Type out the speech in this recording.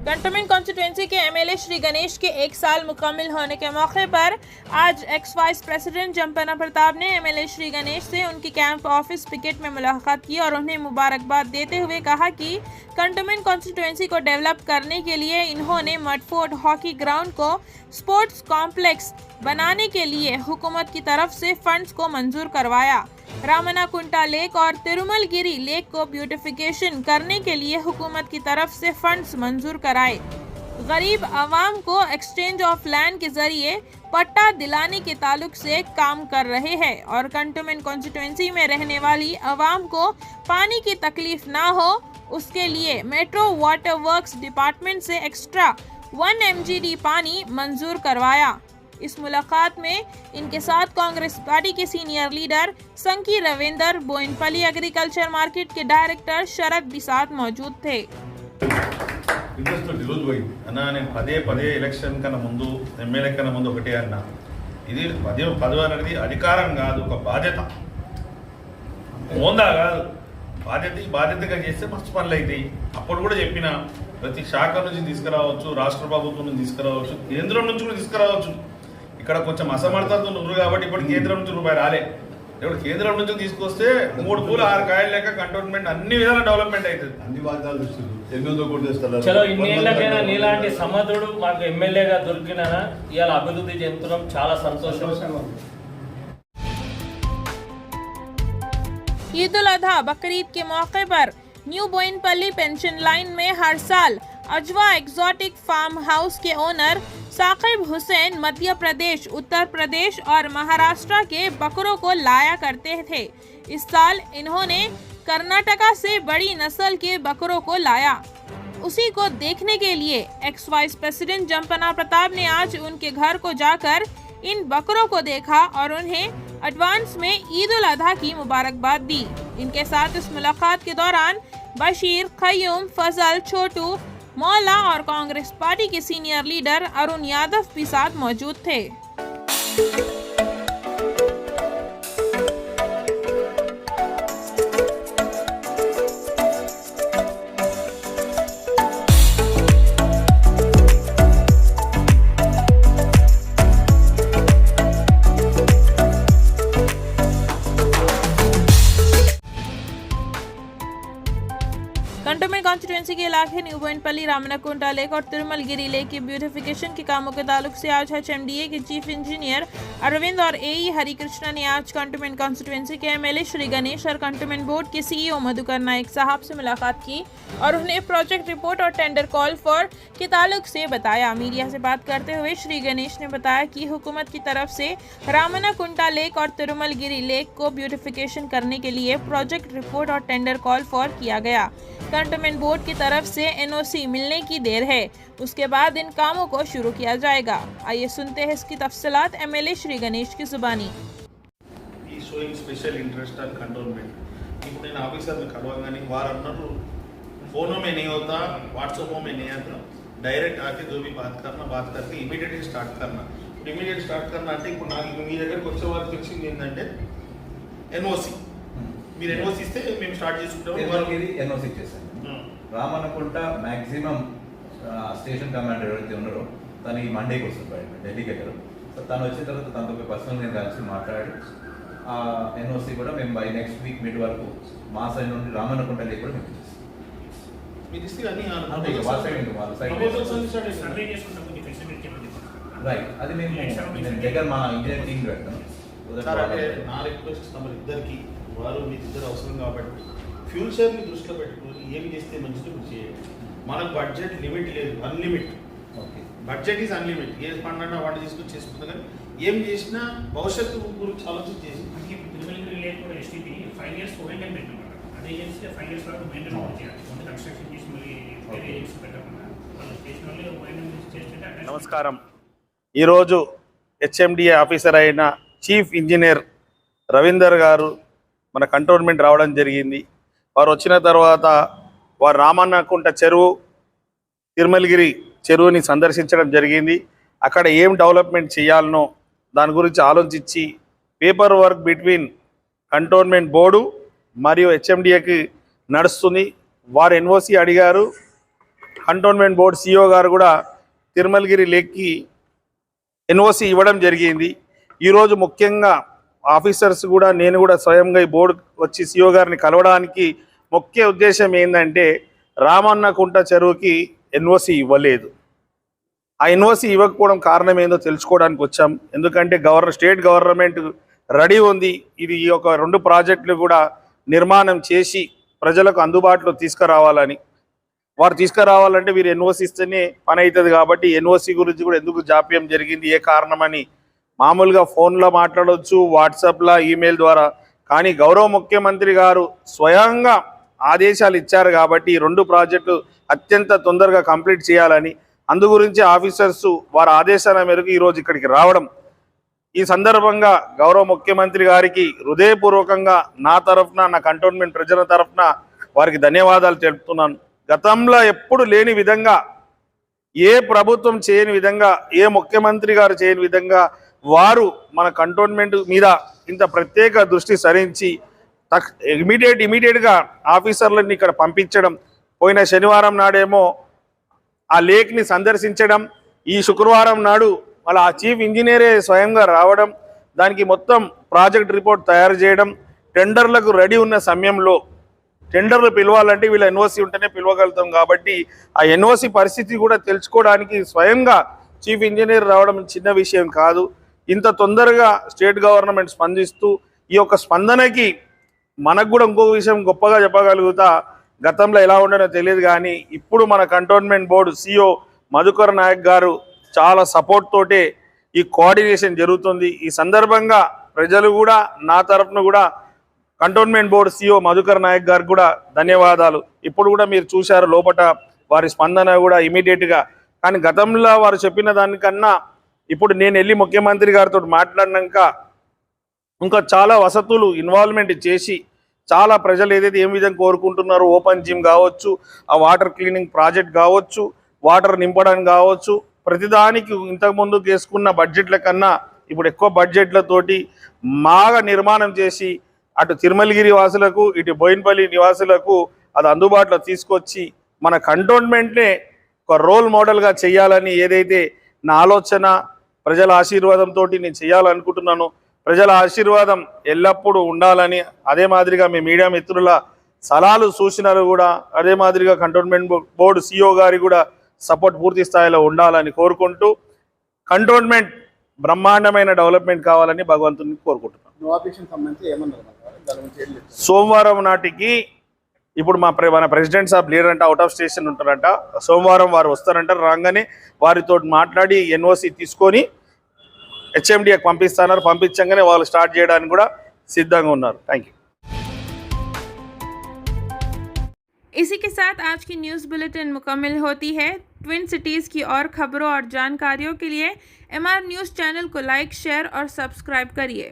Cantonment constituency के MLA Shri Ganesh के 1 साल मुकम्मल होने के मौके पर आज एक्स वाइस प्रेसिडेंट जंपना प्रताप ने एमएलए श्री गणेश से उनकी कैंप ऑफिस पिकेट में मुलाकात की और उन्हें मुबारकबाद देते हुए कहा कि कंटोनमेंट कॉन्स्टिट्यूंसी को डेवलप करने के लिए इन्होंने मडफोर्ड हॉकी ग्राउंड को स्पोर्ट्स कॉम्प्लेक्स बनाने के लिए हुकूमत की तरफ से फंड्स को मंजूर करवाया। रामनाकुंटा लेक और तिरुमलगिरी लेक को ब्यूटिफिकेशन करने के लिए हुकूमत की तरफ से फंड्स मंजूर कराए। गरीब आवाम को एक्सचेंज ऑफ लैंड के जरिए पट्टा दिलाने के ताल्लुक से काम कर रहे हैं और कंटोनमेंट कॉन्स्टिट्यूंसी में रहने वाली आवाम को पानी की तकलीफ ना हो, उसके लिए मेट्रो वाटर वर्क्स डिपार्टमेंट से एक्स्ट्रा 1 MGD पानी मंजूर करवाया। इस मुलाकात में इनके साथ कांग्रेस पार्टी के senior leader Sanki Ravinder, Boinpalli agriculture market के डायरेक्टर शरद भी साथ मौजूद थे। పదే పదే ఎలక్షన్ కన్నా ముందు ఎమ్మెల్యే కన్నా ముందు ఒకటే అన్నా, ఇది పదవి అనేది అధికారం కాదు, ఒక బాధ్యత. హోందా కాదు, బాధ్యతగా చేస్తే మస్తు పనులు అవుతాయి. అప్పుడు కూడా చెప్పిన ప్రతి శాఖ నుంచి తీసుకురావచ్చు, రాష్ట్ర ప్రభుత్వం నుంచి తీసుకురావచ్చు, కేంద్రం నుంచి కూడా తీసుకురావచ్చు. ఇక్కడ కొంచెం అసమర్థత ఉన్నారు కాబట్టి ఇప్పుడు కేంద్రం నుంచి రూపాయి రాలే. ఇప్పుడు కేంద్రం నుంచి తీసుకొస్తే 3 పూలు 6 కాయలు లెక్క కంటోన్మెంట్ అన్ని విధాల డెవలప్మెంట్ అవుతుంది. అన్ని వాగ్దానాలు ఇస్తారు, ఎన్నో కోట్లు ఇస్తారు. చలో ఇన్నేళ్ళకైనా నీలాంటి సమర్థుడు మాకు ఎమ్మెల్యేగా దొరికిన ఇవాళ అభివృద్ధి చెందుతున్నాం, చాలా సంతోషం. ईद उल अजहा बकरीद के मौके पर न्यू बोइनपल्ली पेंशन लाइन में हर साल अजवा एक्सोटिक फार्म हाउस के ओनर साकिब हुसैन मध्य प्रदेश, उत्तर प्रदेश और महाराष्ट्र के बकरों को लाया करते थे। इस साल इन्होंने कर्नाटका से बड़ी नस्ल के बकरों को लाया। उसी को देखने के लिए एक्स वाइस प्रेसिडेंट जंपना प्रताप ने आज उनके घर को जाकर इन बकरों को देखा और उन्हें एडवांस में ईद उल अजहा की मुबारकबाद दी। इनके साथ इस मुलाकात के दौरान बशीर, खयूम, फजल, छोटू, मौला और कांग्रेस पार्टी के सीनियर लीडर अरुण यादव भी साथ मौजूद थे। कंटोनमेंट कॉन्स्टिट्यूंसी के इलाके न्यू बोइनपल्ली, रामनाकुंटा लेक और तिरुमलगिरी लेक की ब्यूटिफिकेशन के कामों के ताल्लुक से आज HMDA के चीफ इंजीनियर अरविंद और AE हरिकृष्णा ने आज कंटोनमेंट कॉन्स्टिट्यूंसी के एमएलए श्री गणेश और कंटोनमेंट बोर्ड के CEO मधुकर नायक साहब से मुलाकात की और उन्हें प्रोजेक्ट रिपोर्ट और टेंडर कॉल फॉर के ताल्लुक से बताया। मीडिया से बात करते हुए श्री गणेश ने बताया कि हुकूमत की तरफ से रामनाकुंटा लेक और तिरुमलगिरी लेक को ब्यूटिफिकेशन करने के लिए प्रोजेक्ट रिपोर्ट और टेंडर कॉल फॉर किया गया। कंटोनमेंट बोर्ड की तरफ से NOC मिलने की देर है, उसके बाद इन कामों को शुरू किया जाएगा। आइए सुनते हैं इसकी तफसीलात एमएलए श्री गणेश की जुबानी। showing special interest on cantonment. ఇప్పుడు నేను ఆఫీసర్ని కలవగానే వారు అన్నారు फोनों में नहीं होता, व्हाट्सएपों में नहीं आता, डायरेक्ट आके जो भी बात करके इमीडिएटली स्टार्ट करना. इमीडिएट स्टार्ट करना అంటే ఇప్పుడు నాకు మీ దగ్గరికి వచ్చే వారికి తెలిసింది ఏంటంటే NOC. మీరు NOC ఇస్తే మేము స్టార్ట్ చేసుకుంటాం. NOC చేశాను. రామన్నకుంట మ్యాక్సిమం స్టేషన్ కమాండర్ ఎవరైతే ఉన్నారో తను ఈ మండేకి వస్తుంది ఢిల్లీకి ఎక్కరు. సో తను వచ్చిన తర్వాత తనతో పర్సనల్ నేను కలిసి మాట్లాడి ఆ NOC కూడా మేము బై నెక్స్ట్ వీక్ మిడ్ వరకు మా సైడ్ నుండి రామన్నకుంట లేక కూడా మేము రైట్. అది మేము దగ్గర మా ఇంజనీర్ టీం పెడతాం. నా రిక్వెస్ట్ నెంబర్ ఇద్దరికి, వారు మీ ఇద్దరు అవసరం కాబట్టి ఫ్యూచర్ని దృష్టిలో పెట్టుకుని ఏమి చేస్తే మంచిది చేయండి. మనకు బడ్జెట్ లిమిట్ లేదు, unlimit. Okay, budget is unlimit. ఏ ఫండ్ అన్నా వాటి తీసుకుని చేసుకుంటాం, కానీ ఏం చేసినా భవిష్యత్తు గురించి ఆలోచన చేసి నమస్కారం. ఈరోజు HMDA ఆఫీసర్ అయిన చీఫ్ ఇంజనీర్ రవీందర్ గారు మన కంటోన్మెంట్ రావడం జరిగింది. వారు వచ్చిన తర్వాత వారు రామన్నకుంట చెరువు, తిరుమలగిరి చెరువుని సందర్శించడం జరిగింది. అక్కడ ఏం డెవలప్మెంట్ చేయాలనో దాని గురించి ఆలోచించి paper work between cantonment board మరియు HMDAకి నడుస్తుంది. వారు ఎన్ఓసి అడిగారు. కంటోన్మెంట్ బోర్డు సిఇఓ గారు కూడా తిరుమలగిరి లేక్కి ఎన్ఓసి ఇవ్వడం జరిగింది. ఈరోజు ముఖ్యంగా ఆఫీసర్స్ కూడా నేను కూడా స్వయంగా ఈ బోర్డు వచ్చి సిఇఓ గారిని కలవడానికి ముఖ్య ఉద్దేశం ఏంటంటే రామన్నకుంట చెరువుకి ఎన్ఓసి ఇవ్వలేదు. ఆ ఎన్ఓసి ఇవ్వకపోవడం కారణం ఏందో తెలుసుకోవడానికి వచ్చాం. ఎందుకంటే స్టేట్ గవర్నమెంట్ రెడీ ఉంది. ఇది ఈ యొక్క 2 ప్రాజెక్టులు కూడా నిర్మాణం చేసి ప్రజలకు అందుబాటులో తీసుకురావాలని. వారు తీసుకురావాలంటే వీరు ఎన్ఓసి ఇస్తేనే పని అవుతుంది. కాబట్టి ఎన్ఓసి గురించి కూడా ఎందుకు జాప్యం జరిగింది, ఏ కారణమని మామూలుగా ఫోన్లో మాట్లాడవచ్చు, వాట్సాప్లో, ఈమెయిల్ ద్వారా. కానీ గౌరవ ముఖ్యమంత్రి గారు స్వయంగా ఆదేశాలు ఇచ్చారు కాబట్టి ఈ 2 ప్రాజెక్టులు అత్యంత తొందరగా కంప్లీట్ చేయాలని, అందు గురించి ఆఫీసర్స్ వారి ఆదేశాల మేరకు ఈరోజు ఇక్కడికి రావడం. ఈ సందర్భంగా గౌరవ ముఖ్యమంత్రి గారికి హృదయపూర్వకంగా నా తరఫున, నా కంటోన్మెంట్ ప్రజల తరఫున వారికి ధన్యవాదాలు తెలుపుతున్నాను. గతంలో ఎప్పుడు లేని విధంగా, ఏ ప్రభుత్వం చేయని విధంగా, ఏ ముఖ్యమంత్రి గారు చేయని విధంగా వారు మన కంటోన్మెంట్ మీద ఇంత ప్రత్యేక దృష్టి సారించి ఇమీడియట్గా ఆఫీసర్లని ఇక్కడ పంపించడం. పోయిన శనివారం నాడేమో ఆ లేక్ని సందర్శించడం, ఈ శుక్రవారం నాడు వాళ్ళ ఆ చీఫ్ ఇంజనీరే స్వయంగా రావడం, దానికి మొత్తం ప్రాజెక్ట్ రిపోర్ట్ తయారు చేయడం. టెండర్లకు రెడీ ఉన్న సమయంలో టెండర్లు పిలవాలంటే వీళ్ళ ఎన్ఓసి ఉంటేనే పిలవగలుగుతాం. కాబట్టి ఆ ఎన్ఓసి పరిస్థితి కూడా తెలుసుకోవడానికి స్వయంగా చీఫ్ ఇంజనీర్ రావడం చిన్న విషయం కాదు. ఇంత తొందరగా స్టేట్ గవర్నమెంట్ స్పందిస్తూ ఈ యొక్క స్పందనకి మనకు కూడా ఇంకో విషయం గొప్పగా చెప్పగలుగుతా. గతంలో ఎలా ఉండనో తెలియదు కానీ ఇప్పుడు మన cantonment board CEO Madhukar Nayak గారు చాలా సపోర్ట్ తోటే ఈ కోఆర్డినేషన్ జరుగుతుంది. ఈ సందర్భంగా ప్రజలు కూడా నా తరఫున కూడా cantonment board CEO Madhukar Nayak గారికి కూడా ధన్యవాదాలు. ఇప్పుడు కూడా మీరు చూశారు లోపట వారి స్పందన కూడా ఇమీడియట్గా. కానీ గతంలో వారు చెప్పిన దానికన్నా ఇప్పుడు నేను వెళ్ళి ముఖ్యమంత్రి గారితో మాట్లాడినాక ఇంకా చాలా వసతులు ఇన్వాల్వ్మెంట్ చేసి చాలా ప్రజలు ఏదైతే ఏం విధంగా కోరుకుంటున్నారో, ఓపెన్ జిమ్ కావచ్చు, ఆ వాటర్ క్లీనింగ్ ప్రాజెక్ట్ కావచ్చు, వాటర్ నింపడానికి కావచ్చు, ప్రతిదానికి ఇంతకుముందు చేసుకున్న బడ్జెట్ల కన్నా ఇప్పుడు ఎక్కువ బడ్జెట్లతోటి బాగా నిర్మాణం చేసి అటు తిరుమలగిరి వాసులకు, ఇటు బోయినపల్లి నివాసులకు అది అందుబాటులో తీసుకొచ్చి మన కంటోన్మెంట్నే ఒక రోల్ మోడల్గా చేయాలని ఏదైతే నా ఆలోచన, ప్రజల ఆశీర్వాదంతో నేను చేయాలనుకుంటున్నాను. ప్రజల ఆశీర్వాదం ఎల్లప్పుడూ ఉండాలని, అదే మాదిరిగా మీ మీడియా మిత్రుల సలహాలు సూచనలు కూడా అదే మాదిరిగా కంటోన్మెంట్ బోర్డు సిఇఓ గారి కూడా సపోర్ట్ పూర్తి స్థాయిలో ఉండాలని కోరుకుంటూ కంటోన్మెంట్ బ్రహ్మాండమైన డెవలప్మెంట్ కావాలని భగవంతుని కోరుకుంటున్నాను. సోమవారం నాటికి ఇప్పుడు మన ప్రెసిడెంట్ సాబ్ లేరంట, అవుట్ ఆఫ్ స్టేషన్ ఉంటారంట. సోమవారం వారు వస్తారంట. రాగానే వారితో మాట్లాడి ఎన్ఓసి తీసుకొని హెచ్ఎండికి పంపిస్తున్నారు. పంపించగానే వాళ్ళు స్టార్ట్ చేయడానికి కూడా సిద్ధంగా ఉన్నారు. Thank you. इसी के साथ आज की न्यूज़ बुलेटिन मुकम्मल होती है। ट्विन सिटीज़ की और खबरों और जानकारियों के लिए MR न्यूज़ चैनल को लाइक, शेयर और सब्सक्राइब करिए।